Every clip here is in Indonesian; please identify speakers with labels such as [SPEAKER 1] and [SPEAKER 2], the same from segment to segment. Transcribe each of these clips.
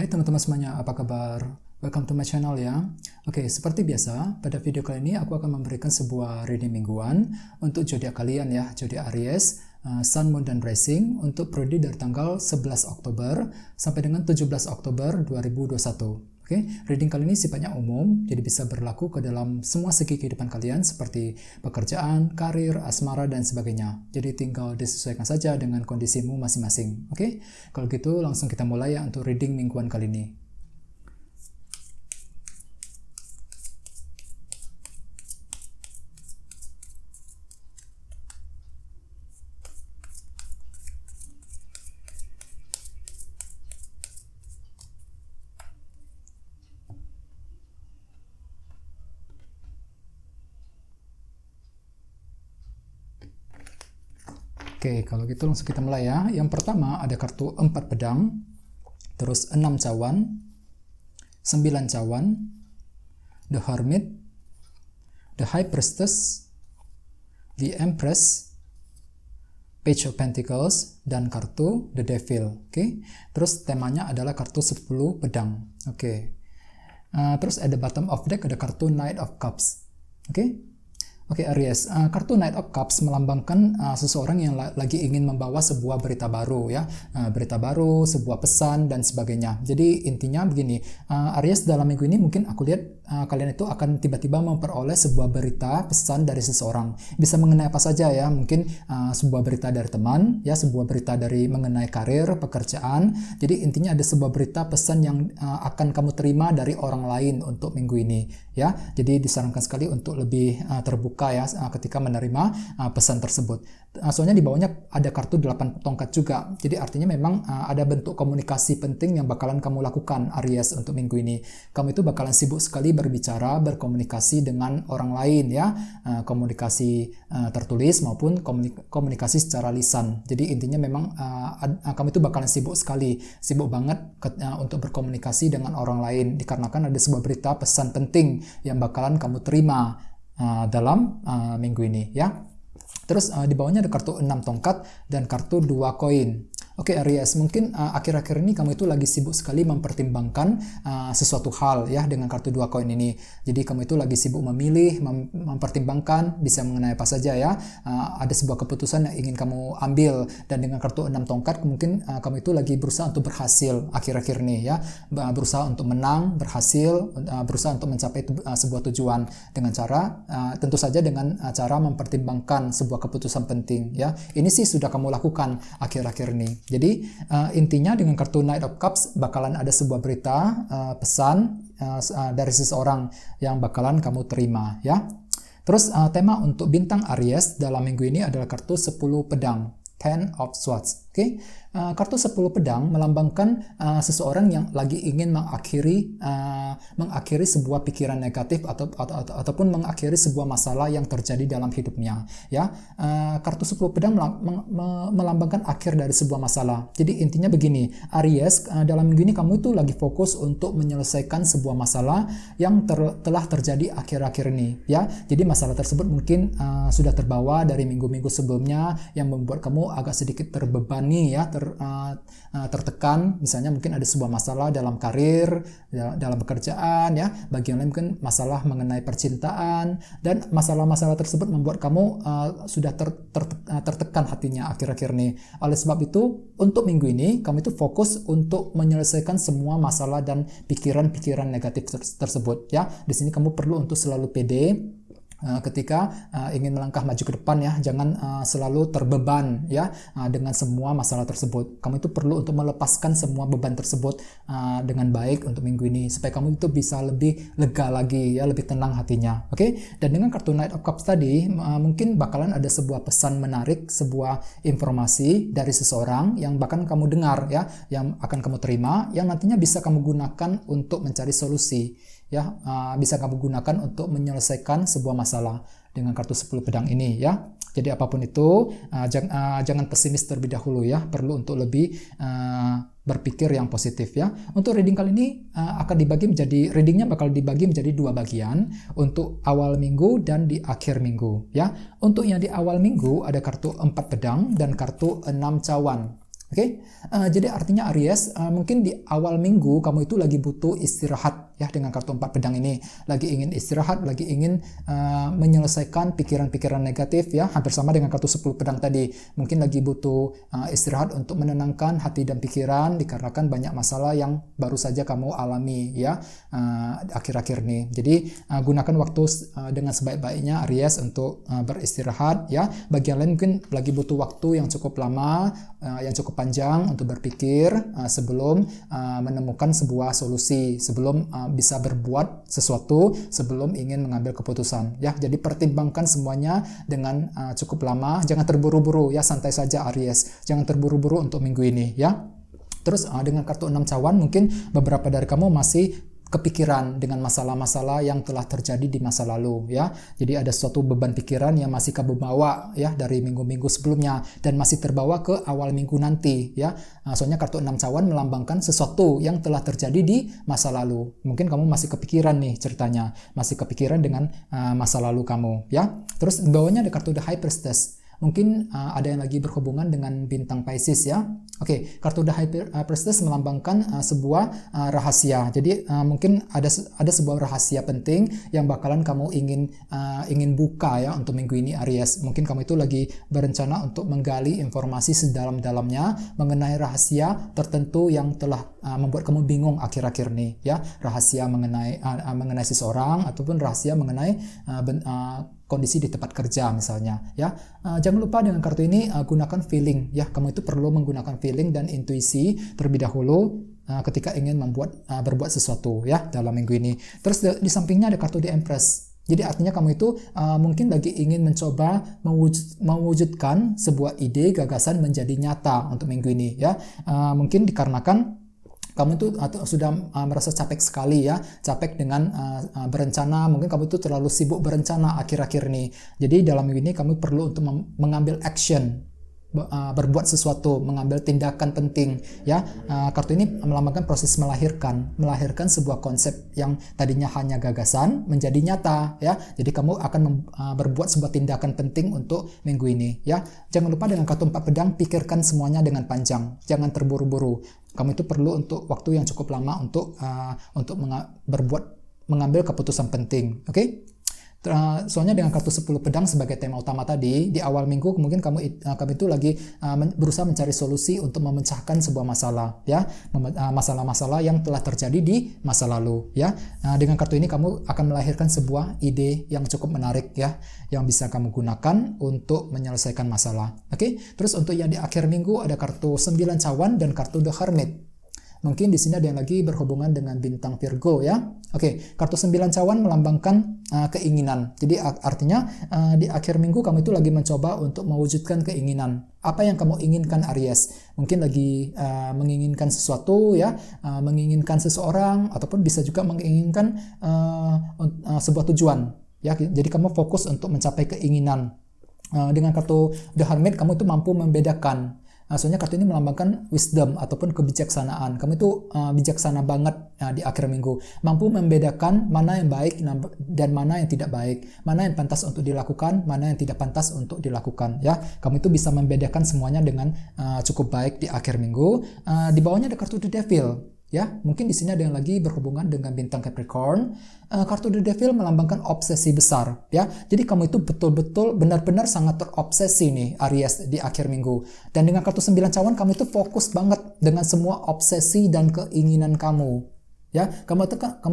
[SPEAKER 1] Hai teman-teman semuanya, apa kabar? Welcome to my channel ya. Oke, seperti biasa, pada video kali ini aku akan memberikan sebuah reading mingguan untuk zodiak kalian ya, zodiak Aries, Sun, Moon, dan Rising untuk periode dari tanggal 11 Oktober sampai dengan 17 Oktober 2021. Oke, reading kali ini sifatnya umum, jadi bisa berlaku ke dalam semua segi kehidupan kalian seperti pekerjaan, karir, asmara, dan sebagainya. Jadi tinggal disesuaikan saja dengan kondisimu masing-masing. Oke, kalau gitu langsung kita mulai ya untuk reading mingguan kali ini. Oke, kalau gitu langsung kita mulai ya. Yang pertama ada kartu 4 pedang, terus 6 cawan, 9 cawan, The Hermit, The High Priestess, The Empress, Page of Pentacles, dan kartu The Devil. Oke, terus temanya adalah kartu 10 pedang. Oke, terus ada bottom of deck ada kartu Knight of Cups. Oke, Aries, kartu Knight of Cups melambangkan seseorang yang lagi ingin membawa sebuah berita baru ya, berita baru, sebuah pesan dan sebagainya. Jadi intinya begini, Aries dalam minggu ini mungkin aku lihat kalian itu akan tiba-tiba memperoleh sebuah berita, pesan dari seseorang. Bisa mengenai apa saja ya, mungkin sebuah berita dari teman, ya, sebuah berita dari mengenai karir, pekerjaan. Jadi intinya ada sebuah berita, pesan yang akan kamu terima dari orang lain untuk minggu ini ya. Jadi disarankan sekali untuk lebih terbuka ya ketika menerima pesan tersebut. Soalnya di bawahnya ada kartu 8 tongkat juga. Jadi artinya memang ada bentuk komunikasi penting yang bakalan kamu lakukan Aries untuk minggu ini. Kamu itu bakalan sibuk sekali berbicara, berkomunikasi dengan orang lain ya. Komunikasi tertulis maupun komunikasi secara lisan. Jadi intinya memang kamu itu bakalan sibuk sekali, sibuk banget untuk berkomunikasi dengan orang lain dikarenakan ada sebuah berita, pesan penting yang bakalan kamu terima dalam minggu ini ya. Terus di bawahnya ada kartu 6 tongkat dan kartu 2 koin. Oke, Aries, mungkin akhir-akhir ini kamu itu lagi sibuk sekali mempertimbangkan sesuatu hal ya dengan kartu 2 koin ini. Jadi kamu itu lagi sibuk memilih, mempertimbangkan, bisa mengenai apa saja ya. Ada sebuah keputusan yang ingin kamu ambil, dan dengan kartu 6 tongkat mungkin kamu itu lagi berusaha untuk berhasil akhir-akhir ini ya. Berusaha untuk menang, berhasil, berusaha untuk mencapai sebuah tujuan dengan cara tentu saja dengan cara mempertimbangkan sebuah keputusan penting ya. Ini sih sudah kamu lakukan akhir-akhir ini. Jadi intinya dengan kartu Knight of Cups bakalan ada sebuah berita, pesan dari seseorang yang bakalan kamu terima ya. Terus tema untuk bintang Aries dalam minggu ini adalah kartu 10 pedang, 10 of Swords. Oke, kartu 10 pedang melambangkan seseorang yang lagi ingin mengakhiri sebuah pikiran negatif ataupun mengakhiri sebuah masalah yang terjadi dalam hidupnya ya. Kartu 10 pedang melambangkan akhir dari sebuah masalah. Jadi intinya begini, Aries, dalam minggu ini kamu itu lagi fokus untuk menyelesaikan sebuah masalah yang telah terjadi akhir-akhir ini ya. Jadi masalah tersebut mungkin sudah terbawa dari minggu-minggu sebelumnya yang membuat kamu agak sedikit terbebani ya, tertekan. Misalnya mungkin ada sebuah masalah dalam karir, dalam pekerjaan ya. Bagi yang lain mungkin masalah mengenai percintaan, dan masalah-masalah tersebut membuat kamu sudah tertekan hatinya akhir-akhir ini. Oleh sebab itu untuk minggu ini kamu itu fokus untuk menyelesaikan semua masalah dan pikiran-pikiran negatif tersebut ya. Di sini kamu perlu untuk selalu pede ketika ingin melangkah maju ke depan ya. Jangan selalu terbeban ya dengan semua masalah tersebut. Kamu itu perlu untuk melepaskan semua beban tersebut dengan baik untuk minggu ini supaya kamu itu bisa lebih lega lagi ya, lebih tenang hatinya. Oke? Dan dengan kartu Knight of Cups tadi mungkin bakalan ada sebuah pesan menarik, sebuah informasi dari seseorang yang bahkan kamu dengar ya, yang akan kamu terima, yang nantinya bisa kamu gunakan untuk mencari solusi ya, bisa kamu gunakan untuk menyelesaikan sebuah masalah dengan kartu 10 pedang ini ya. Jadi apapun itu jangan pesimis terlebih dahulu ya, perlu untuk lebih berpikir yang positif ya. Untuk reading kali ini readingnya bakal dibagi menjadi 2 bagian, untuk awal minggu dan di akhir minggu ya. Untuk yang di awal minggu ada kartu 4 pedang dan kartu 6 cawan. Oke, jadi artinya Aries, mungkin di awal minggu kamu itu lagi butuh istirahat ya dengan kartu 4 pedang ini. Lagi ingin istirahat, lagi ingin menyelesaikan pikiran-pikiran negatif ya, hampir sama dengan kartu 10 pedang tadi. Mungkin lagi butuh istirahat untuk menenangkan hati dan pikiran dikarenakan banyak masalah yang baru saja kamu alami ya akhir-akhir ini. Jadi gunakan waktu dengan sebaik-baiknya Aries untuk beristirahat ya. Bagi yang lain mungkin lagi butuh waktu yang cukup lama, yang cukup panjang untuk berpikir sebelum menemukan sebuah solusi, sebelum bisa berbuat sesuatu, sebelum ingin mengambil keputusan ya. Jadi pertimbangkan semuanya dengan cukup lama, jangan terburu-buru ya, santai saja Aries, jangan terburu-buru untuk minggu ini ya. Terus dengan kartu 6 cawan, mungkin beberapa dari kamu masih kepikiran dengan masalah-masalah yang telah terjadi di masa lalu ya. Jadi ada suatu beban pikiran yang masih kamu bawa ya dari minggu-minggu sebelumnya dan masih terbawa ke awal minggu nanti ya. Soalnya kartu 6 cawan melambangkan sesuatu yang telah terjadi di masa lalu. Mungkin kamu masih kepikiran nih ceritanya, masih kepikiran dengan masa lalu kamu ya. Terus di bawahnya ada kartu The High Priestess. Mungkin ada yang lagi berhubungan dengan bintang Pisces ya. Oke, kartu The High Priestess melambangkan sebuah rahasia. Jadi mungkin ada sebuah rahasia penting yang bakalan kamu ingin buka ya untuk minggu ini Aries. Mungkin kamu itu lagi berencana untuk menggali informasi sedalam-dalamnya mengenai rahasia tertentu yang telah membuat kamu bingung akhir-akhir ini ya. Rahasia mengenai seseorang ataupun rahasia mengenai kondisi di tempat kerja misalnya ya. Jangan lupa dengan kartu ini gunakan feeling ya. Kamu itu perlu menggunakan feeling dan intuisi terlebih dahulu ketika ingin berbuat sesuatu ya dalam minggu ini. Terus di sampingnya ada kartu The Empress. Jadi artinya kamu itu mungkin lagi ingin mencoba mewujudkan sebuah ide, gagasan menjadi nyata untuk minggu ini ya. Mungkin dikarenakan kamu itu sudah merasa capek sekali ya, capek dengan berencana, mungkin kamu itu terlalu sibuk berencana akhir-akhir ini. Jadi dalam minggu ini kamu perlu untuk mengambil action, berbuat sesuatu, mengambil tindakan penting ya. Kartu ini melambangkan proses melahirkan sebuah konsep yang tadinya hanya gagasan menjadi nyata ya. Jadi kamu akan berbuat sebuah tindakan penting untuk minggu ini ya. Jangan lupa dengan kartu 4 pedang, pikirkan semuanya dengan panjang, jangan terburu-buru. Kamu itu perlu untuk waktu yang cukup lama untuk mengambil keputusan penting. Oke? Soalnya dengan kartu 10 pedang sebagai tema utama tadi, di awal minggu mungkin kamu itu lagi berusaha mencari solusi untuk memecahkan sebuah masalah ya, masalah-masalah yang telah terjadi di masa lalu ya. Dengan kartu ini kamu akan melahirkan sebuah ide yang cukup menarik ya, yang bisa kamu gunakan untuk menyelesaikan masalah. Oke? Terus untuk yang di akhir minggu ada kartu 9 cawan dan kartu The Hermit. Mungkin di sini ada yang lagi berhubungan dengan bintang Virgo ya. Oke, kartu 9 cawan melambangkan keinginan. Jadi artinya di akhir minggu kamu itu lagi mencoba untuk mewujudkan keinginan. Apa yang kamu inginkan Aries? Mungkin lagi menginginkan sesuatu ya, menginginkan seseorang ataupun bisa juga menginginkan sebuah tujuan ya. Jadi kamu fokus untuk mencapai keinginan. Dengan kartu The Hermit kamu itu mampu membedakan. Soalnya kartu ini melambangkan wisdom ataupun kebijaksanaan. Kamu itu bijaksana banget di akhir minggu. Mampu membedakan mana yang baik dan mana yang tidak baik. Mana yang pantas untuk dilakukan, mana yang tidak pantas untuk dilakukan. Ya, kamu itu bisa membedakan semuanya dengan cukup baik di akhir minggu. Di bawahnya ada kartu The Devil. Ya, mungkin di sini ada yang lagi berhubungan dengan bintang Capricorn. Kartu The Devil melambangkan obsesi besar, ya. Jadi kamu itu betul-betul benar-benar sangat terobsesi nih Aries di akhir minggu. Dan dengan kartu 9 cawan kamu itu fokus banget dengan semua obsesi dan keinginan kamu. Ya, kamu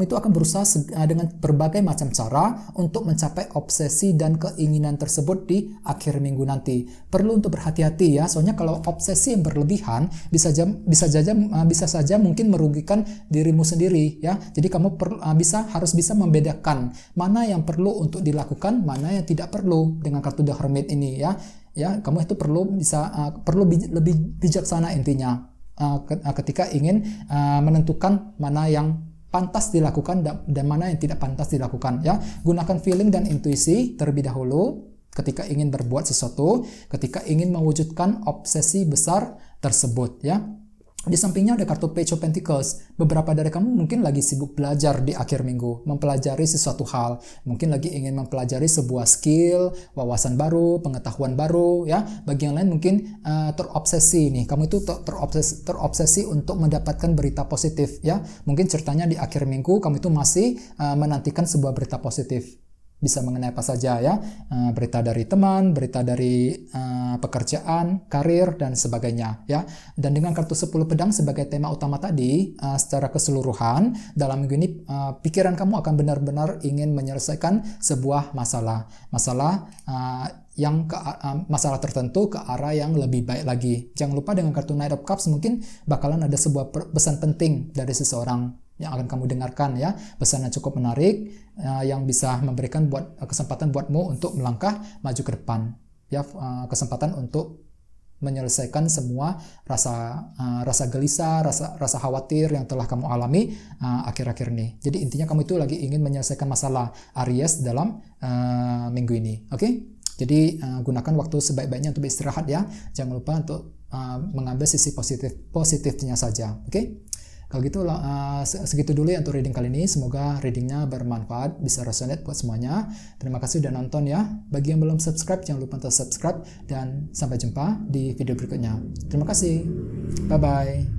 [SPEAKER 1] itu akan berusaha dengan berbagai macam cara untuk mencapai obsesi dan keinginan tersebut di akhir minggu nanti. Perlu untuk berhati-hati ya, soalnya kalau obsesi yang berlebihan bisa saja mungkin merugikan dirimu sendiri ya. Jadi kamu harus bisa membedakan mana yang perlu untuk dilakukan, mana yang tidak perlu dengan kartu The Hermit ini ya. Ya, kamu itu perlu lebih bijaksana intinya. Ketika ingin menentukan mana yang pantas dilakukan dan mana yang tidak pantas dilakukan ya. Gunakan feeling dan intuisi terlebih dahulu ketika ingin berbuat sesuatu, ketika ingin mewujudkan obsesi besar tersebut ya. Di sampingnya ada kartu Page of Pentacles. Beberapa dari kamu mungkin lagi sibuk belajar di akhir minggu, mempelajari sesuatu hal. Mungkin lagi ingin mempelajari sebuah skill, wawasan baru, pengetahuan baru, ya. Bagi yang lain mungkin terobsesi nih. Kamu itu terobsesi untuk mendapatkan berita positif, ya. Mungkin ceritanya di akhir minggu kamu itu masih menantikan sebuah berita positif. Bisa mengenai apa saja, ya, berita dari teman, berita dari pekerjaan, karir, dan sebagainya, ya. Dan dengan kartu 10 pedang sebagai tema utama tadi, secara keseluruhan dalam minggu ini pikiran kamu akan benar-benar ingin menyelesaikan sebuah masalah masalah tertentu ke arah yang lebih baik lagi. Jangan lupa dengan kartu Knight of Cups mungkin bakalan ada sebuah pesan penting dari seseorang yang akan kamu dengarkan, ya, pesan yang cukup menarik yang bisa memberikan kesempatan buatmu untuk melangkah maju ke depan, ya, kesempatan untuk menyelesaikan semua rasa gelisah, rasa khawatir yang telah kamu alami akhir-akhir ini. Jadi intinya kamu itu lagi ingin menyelesaikan masalah Aries dalam minggu ini, oke? Jadi gunakan waktu sebaik-baiknya untuk beristirahat, ya. Jangan lupa untuk mengambil sisi positifnya saja, oke? Kalau gitu segitu dulu ya untuk reading kali ini. Semoga readingnya bermanfaat, bisa resonate buat semuanya. Terima kasih udah nonton, ya. Bagi yang belum subscribe, jangan lupa untuk subscribe. Dan sampai jumpa di video berikutnya. Terima kasih. Bye-bye.